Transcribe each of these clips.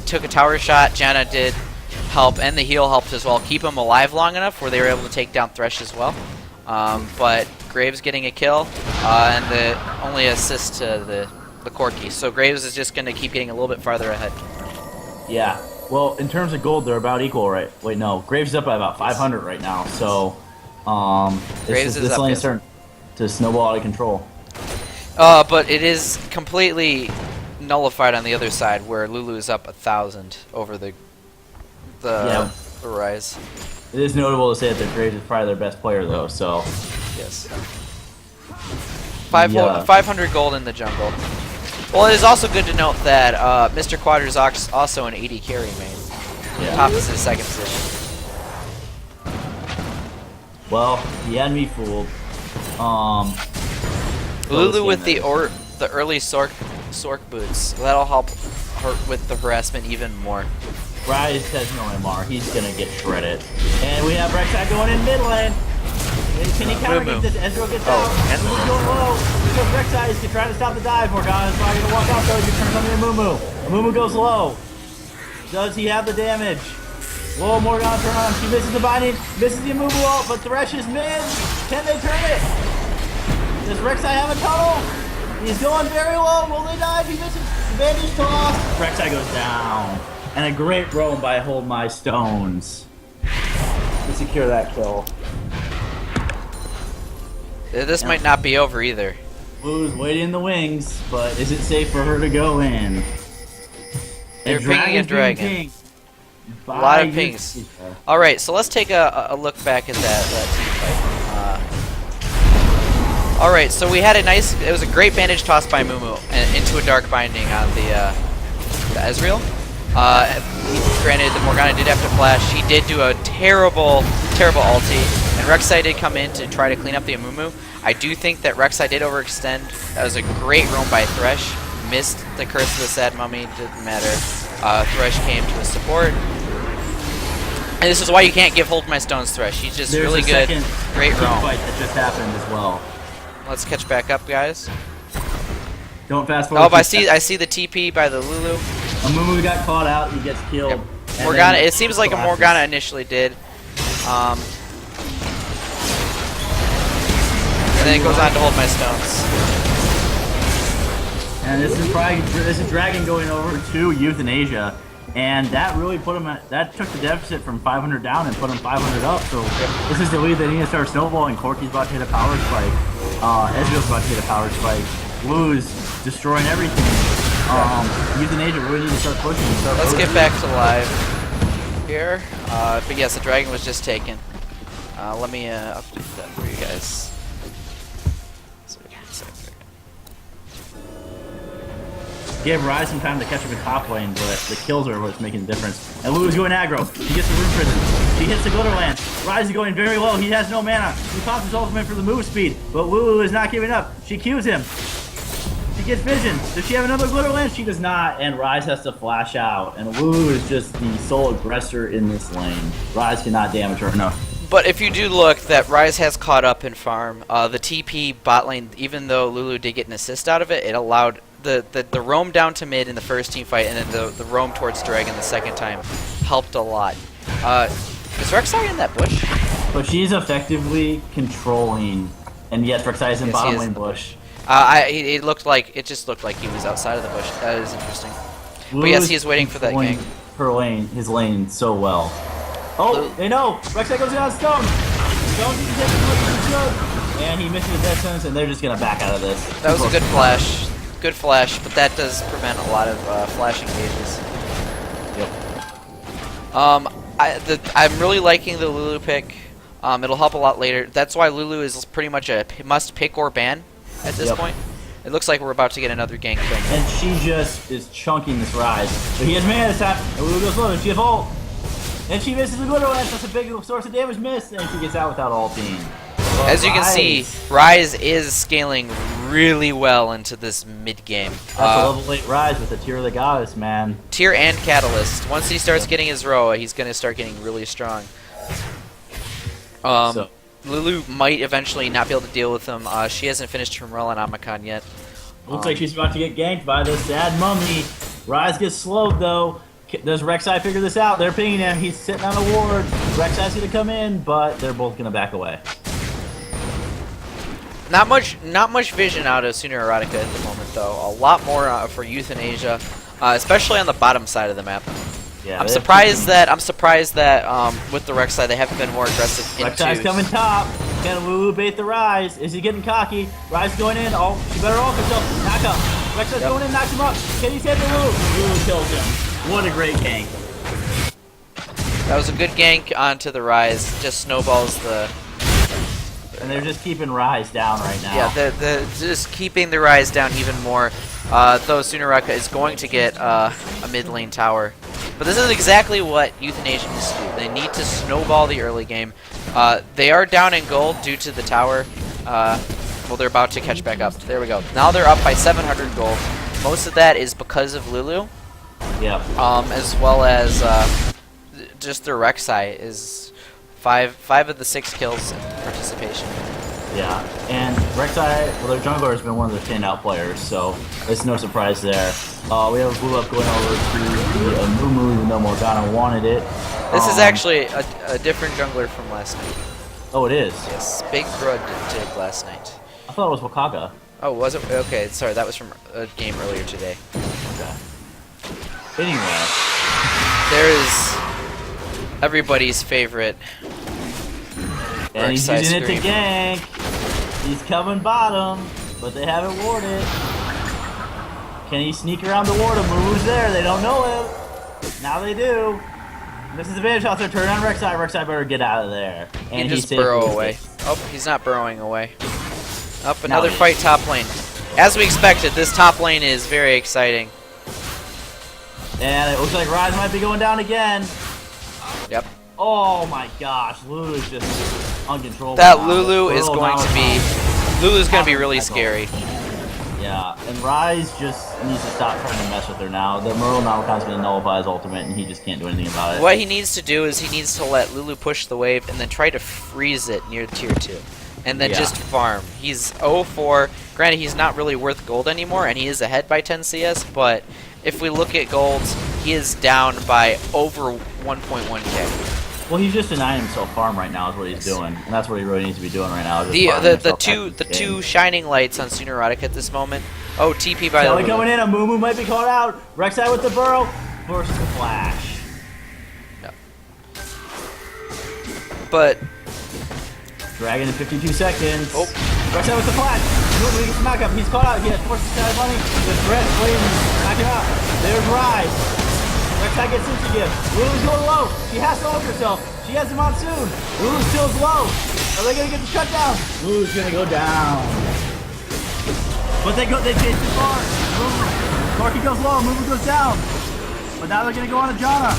took a tower shot. Janna did help, and the heal helped as well. Keep him alive long enough where they were able to take down Thresh as well. But Graves getting a kill, and the only assist to the Corki. So Graves is just going to keep getting a little bit farther ahead. Yeah. Well, in terms of gold, they're about equal, right? Wait, no. Graves is up by about 500 right now. So, Graves is this up, lane's yes. starting to snowball out of control. But it is completely nullified on the other side, where Lulu is up 1,000 over the Rise. It is notable to say that Graves is probably their best player, though. So, yes. 500 gold in the jungle. Well, it is also good to note that Mr. Quadra is also an 80 carry main. yeah. Top is his second position. Well, he had me fooled. Lulu with the early Sork boots. That'll help her with the harassment even more. Rise has no MR. He's gonna get shredded. And we have Rek'Sai going in mid lane. Can he counter get this? Ezreal gets out. and Lulu's going low. Because Rek'Sai is trying to stop the dive. Morgana's probably gonna walk out though. He turns on the Amumu. Amumu goes low. Does he have the damage? Whoa, Morgana turn on. She misses the binding. Misses the Amumu ult, but Thresh is mid. Can they turn it? Does Rek'Sai have a tunnel? He's going very low. Will they dive? He misses. Advantage toss. Rek'Sai goes down. And a great roam by Hold My Stones to secure that kill. This might not be over either. Blue's waiting in the wings, but is it safe for her to go in? They're pinging a dragon. A lot of pings. Alright, so let's take a look back at that team fight. Alright, so we had it was a great bandage toss by Mumu into a dark binding on the Ezreal. Granted, the Morgana did have to flash. She did do a terrible ulti, and Rek'Sai did come in to try to clean up the Amumu. I do think that Rek'Sai did overextend. That was a great roam by Thresh. Missed the Curse of the Sad Mummy, didn't matter. Thresh came to the support. And this is why you can't give Hold My Stones Thresh. He's just really good. Great roam. Fight that just happened as well. Let's catch back up, guys. Don't fast forward. Oh, I see the TP by the Lulu. Amumu got caught out. He gets killed. Yep. Morgana. It seems like a Morgana initially did. And then it goes on to Hold My Stones. And this is Dragon going over to Euthanasia, and that really put him that took the deficit from 500 down and put him 500 up. So this is the lead they need to start snowballing. Corki's about to hit a power spike. Ezreal's about to hit a power spike. Blue's destroying everything. Euthanasia really need to start pushing. Let's get back to live here. But yes, the dragon was just taken. Let me update that for you guys. Give Rise some time to catch up in top lane, but the kills are what's making the difference. And Lulu's going aggro. He gets the Rune Prison. She hits the Glitter Lance. Rise is going very low. He has no mana. He pops his ultimate for the move speed, but Lulu is not giving up. She Qs him. She gets vision. Does she have another Glitter Lance? She does not, and Rise has to flash out. And Lulu is just the sole aggressor in this lane. Rise cannot damage her enough. But if you do look, that Rise has caught up in farm. The TP bot lane, even though Lulu did get an assist out of it, it allowed the roam down to mid in the first team fight, and then the roam towards Dragon the second time helped a lot. Is Rek'Sai in that bush? But she's effectively controlling, and yes, Rek'Sai is in bottom lane bush. It just looked like he was outside of the bush. That is interesting. But yes, he is waiting for that gank. His lane so well. Oh, they know! Rek'Sai goes down Stone! Stone can hit him, and he misses the distance, and they're just gonna back out of this. That was a good flash. Good flash, but that does prevent a lot of flash engages. Yep. I'm really liking the Lulu pick. It'll help a lot later. That's why Lulu is pretty much a must pick or ban at this point. It looks like we're about to get another gank thing. And she just is chunking this Rise. But he has mana this time, and Lulu goes low, and she has ult. And she misses the Glitter Lance, that's a big source of damage miss, and she gets out without ulting. As you can see, Rise is scaling really well into this mid-game. That's a level 8 Rise with the Tear of the Goddess, man. Tear and Catalyst. Once he starts getting his Roa, he's going to start getting really strong. Lulu might eventually not be able to deal with him. She hasn't finished her run on Amakan yet. Looks like she's about to get ganked by the Sad Mummy. Rise gets slowed though. Does Rek'Sai figure this out? They're pinging him. He's sitting on a ward. Rek'Sai's gonna come in, but they're both gonna back away. Not much vision out of Sooner Erotica at the moment, though. A lot more for Euthanasia, especially on the bottom side of the map. Yeah, I'm surprised that with the Rek'Sai they haven't been more aggressive. Rek'Sai's coming top. Can Lulu bait the Rise? Is he getting cocky? Rise going in. Oh, she better ult herself. Knock up. Rek'Sai's going in. Knocks him up. Can he save the Lulu? Lulu kills him. What a great gank. That was a good gank onto the Rise. Just snowballs the. And they're just keeping Rise down right now. Yeah, they're just keeping the Rise down even more. Though Sooner Erotica is going to get a mid lane tower. But this is exactly what Euthanasia needs to do. They need to snowball the early game. They are down in gold due to the tower. Well, they're about to catch back up. There we go. Now they're up by 700 gold. Most of that is because of Lulu. Yeah. As well as just their Rek'Sai is five of the 6 kills in participation. Yeah, and Rek'Sai, well, their jungler has been one of their standout players, so it's no surprise there. We have a blue up going over to the Amumu, even though Morgana wanted it. This is actually a different jungler from last night. Oh, it is? Yes, Big Grud did last night. I thought it was Wakaga. Oh, was it? Okay, sorry, that was from a game earlier today. Okay. Anyway. There is everybody's favorite. And he's Rek'Sai using it to Scream. gank. He's coming bottom, but they haven't warded. Can he sneak around the ward? Amumu's there. They don't know him. Now they do. This is the advantage out there. Turn on Rek'Sai. Rek'Sai better get out of there. And he just burrow away. Oh, he's not burrowing away. Up another he fight top lane. As we expected, this top lane is very exciting. And it looks like Rise might be going down again. Yep. Oh my gosh, Lulu's just uncontrollable. That now. Lulu is going to be... Lulu's going to be really scary. Yeah, and Rise just needs to stop trying to mess with her now. The Merle Nalcon's going to nullify his ultimate, and he just can't do anything about it. What he needs to do is he needs to let Lulu push the wave and then try to freeze it near tier 2. And then just farm. He's 0-4. Granted, he's not really worth gold anymore, and he is ahead by 10 CS, but if we look at golds, he is down by over 1.1k. Well, he's just denying himself farm right now is what he's doing, and that's what he really needs to be doing right now. The two shining lights on Sooner Erotica at this moment. Oh, TP by the Kelly coming in. Amumu might be caught out. Rek'Sai with the burrow versus the flash. No. But Dragon in 52 seconds. Oh. Rek'Sai with the flash. Amumu gets the knock up. He's caught out. He has forced the sky money. The threat waiting. Knock it out. There's Rise. Rek'Sai gets into give. Lulu's going low. She has to ult herself. She has the monsoon. Lulu still low. Are they gonna get the shutdown? Lulu's gonna go down. But they chase too far. Corki goes low. Mumu goes down. But now they're gonna go on to Janna.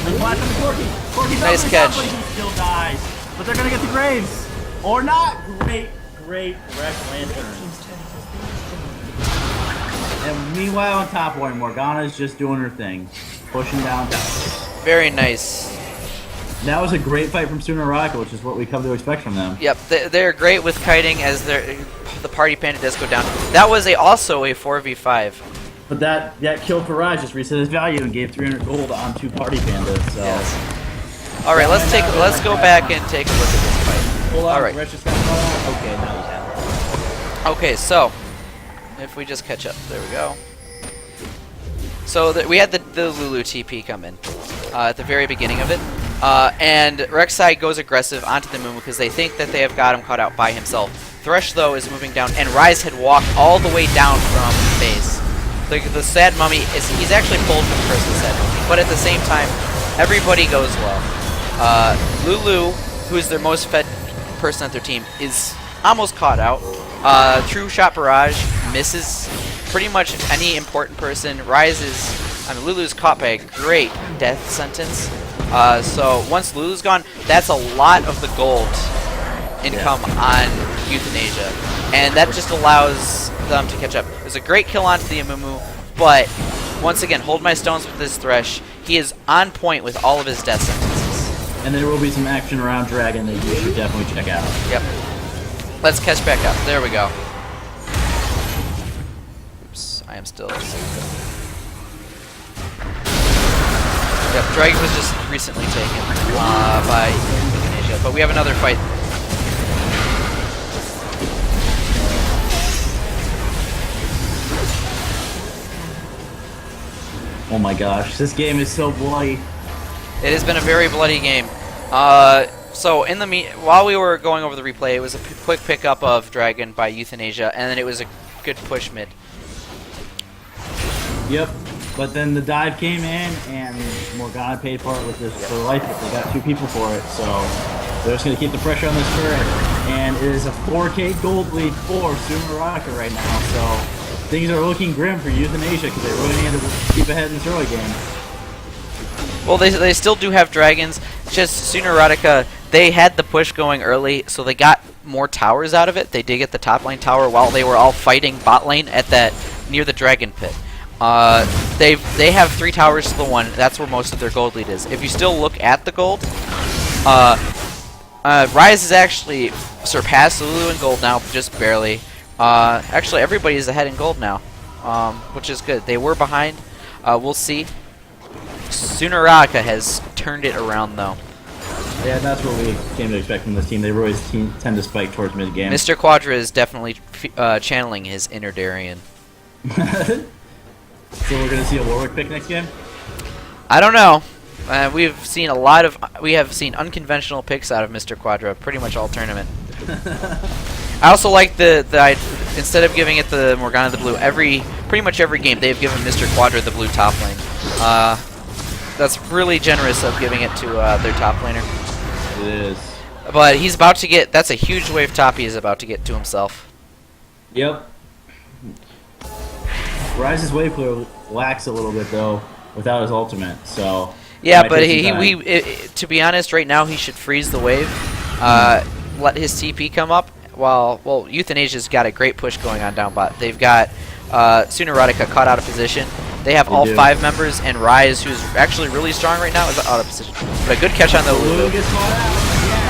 They flash on the Corki. Corki's nice catch. Down, but he still dies. But they're gonna get the Graves or not. Great Rex Lantern. And meanwhile, on top lane, Morgana's just doing her thing, pushing down towers. very nice. That was a great fight from Sooner Erotica, which is what we come to expect from them. Yep, they're great with kiting as the party panda does go down. That was also a 4v5. But that kill for Rise just reset his value and gave 300 gold on 2 party pandas. So. Yes. All right, let's go back and take a look at this fight. Hold on, all right. Okay, now we have it. Okay, so if we just catch up, there we go. So we had the Lulu TP come in at the very beginning of it, and Rek'Sai goes aggressive onto the Mumu because they think that they have got him caught out by himself. Thresh though is moving down, and Rise had walked all the way down from base. The sad mummy he's actually pulled from the person's head, but at the same time, everybody goes low. Lulu, who is their most fed person at their team, is almost caught out. True Shot Barrage misses pretty much any important person. Lulu's caught by a great death sentence. So once Lulu's gone, that's a lot of the gold income on Euthanasia. And that just allows them to catch up. There's a great kill onto the Amumu, but once again, hold my stones with this Thresh. He is on point with all of his death sentences. And there will be some action around Dragon that you should definitely check out. Yep. Let's catch back up. There we go. Oops, I am still... Yep, Dragon was just recently taken by Indonesia, but we have another fight. Oh my gosh, this game is so bloody. It has been a very bloody game. So in the while we were going over the replay, it was a quick pickup of Dragon by Euthanasia, and then it was a good push mid. Yep, but then the dive came in, and Morgana paid for it with this for life. They got 2 people for it, so they're just going to keep the pressure on this turret. And it is a 4K gold lead for Sumeraka right now, so things are looking grim for Euthanasia because they really need to keep ahead in this early game. Well, they still do have dragons. Just Sumeraka, they had the push going early, so they got more towers out of it. They did get the top lane tower while they were all fighting bot lane at that near the dragon pit. They have 3 towers to the 1. That's where most of their gold lead is. If you still look at the gold, Ryze has actually surpassed Lulu in gold now, just barely. Actually, everybody is ahead in gold now, which is good. They were behind. We'll see. Sumeraka has turned it around, though. Yeah, that's what we came to expect from this team. They always tend to spike towards mid-game. Mr. Quadra is definitely channeling his inner Darien. So we're going to see a Warwick pick next game? I don't know. We have seen unconventional picks out of Mr. Quadra pretty much all tournament. I also like the instead of giving it the Morgana the blue, pretty much every game they've given Mr. Quadra the blue top lane. That's really generous of giving it to their top laner. It is. But he's about to get, that's a huge wave top he is about to get to himself. Yep. Ryze's wave clear lacks a little bit though without his ultimate, so yeah, but to be honest, right now he should freeze the wave, let his TP come up. Well, Euthanasia's got a great push going on down bot. They've got Sumeraka caught out of position. They have all 5 members, and Ryze, who's actually really strong right now, is out of position. But a good catch on the Lulu. Lulu gets caught out again.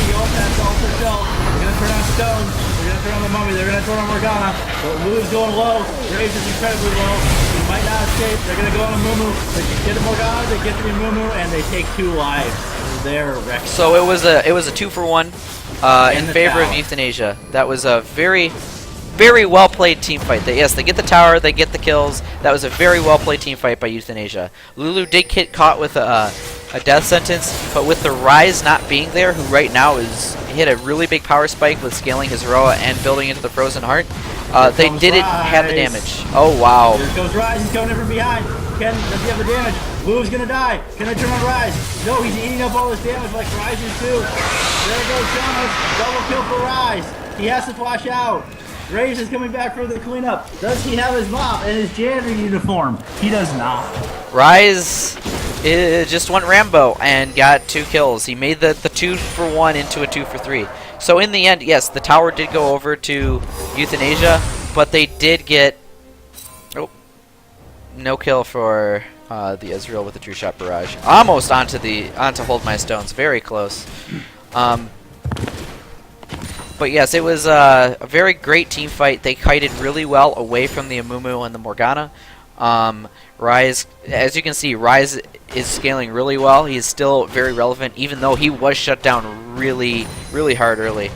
The ult has to ult herself. They're going to turn on Stone. They're going to turn on the Mummy. They're going to turn on Morgana. But Lulu's going low. Graves is incredibly low. He might not escape. They're going to go on a Mumu. They get to Morgana. They get to the Mumu, and they take 2 lives. They're wrecked. So it was a 2-for-1 in favor of Euthanasia. That was a very well played team fight. They get the tower, they get the kills. That was a very well played team fight by Euthanasia. Lulu did get caught with a death sentence, but with the Ryze not being there, who right now hit a really big power spike with scaling his Roa and building into the Frozen Heart, they didn't have the damage. Oh wow! Here goes Ryze. He's coming in from behind. Does he have the damage? Lulu's gonna die. Can I turn on Ryze? No, he's eating up all this damage like Ryze is too. There goes Shamus. Double kill for Ryze. He has to flash out. Graves is coming back for the cleanup. Does he have his mop and his janitor uniform? He does not. Ryze just went Rambo and got 2 kills. He made the 2-for-1 into a 2-for-3. So in the end, yes, the tower did go over to Euthanasia, but they did get no kill for the Ezreal with the True Shot Barrage. Almost onto Hold My Stones. Very close. But yes, it was a very great team fight. They kited really well away from the Amumu and the Morgana. Ryze, as you can see, Ryze is scaling really well. He's still very relevant, even though he was shut down really hard early.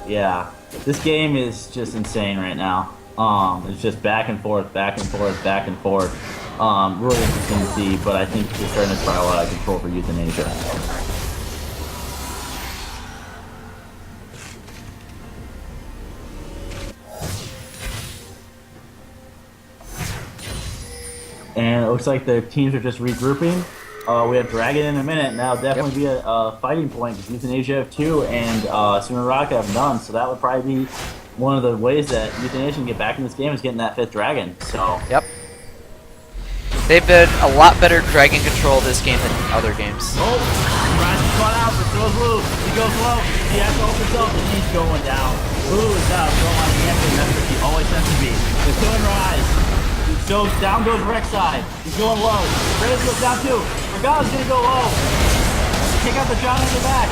Yeah, this game is just insane right now. It's just back and forth, back and forth, back and forth. Really interesting to see, but I think it's starting to spiral out of control for Euthanasia. And it looks like the teams are just regrouping. We have Dragon in a minute. Now definitely be a fighting point because Euthanasia have 2 and Sumeraka have none. So that would probably be one of the ways that Euthanasia can get back in this game is getting that 5th Dragon. So yep. They've been a lot better Dragon control this game than other games. Oh, Ryze is caught out, but so is Lulu. He goes low. He has to hold himself, and he's going down. Lulu is down. So on the answer, that's what he always has to be. They're killing Ryze. So down goes Rek'Sai. He's going low. Graves goes down too. Morgana's gonna go low. Kick out the John in the back.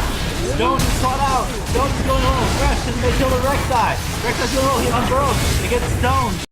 Stones is caught out. Stones is going low. Fresh, and they kill the Rek'Sai. Rek'Sai's going low. He unburrows. They get stoned.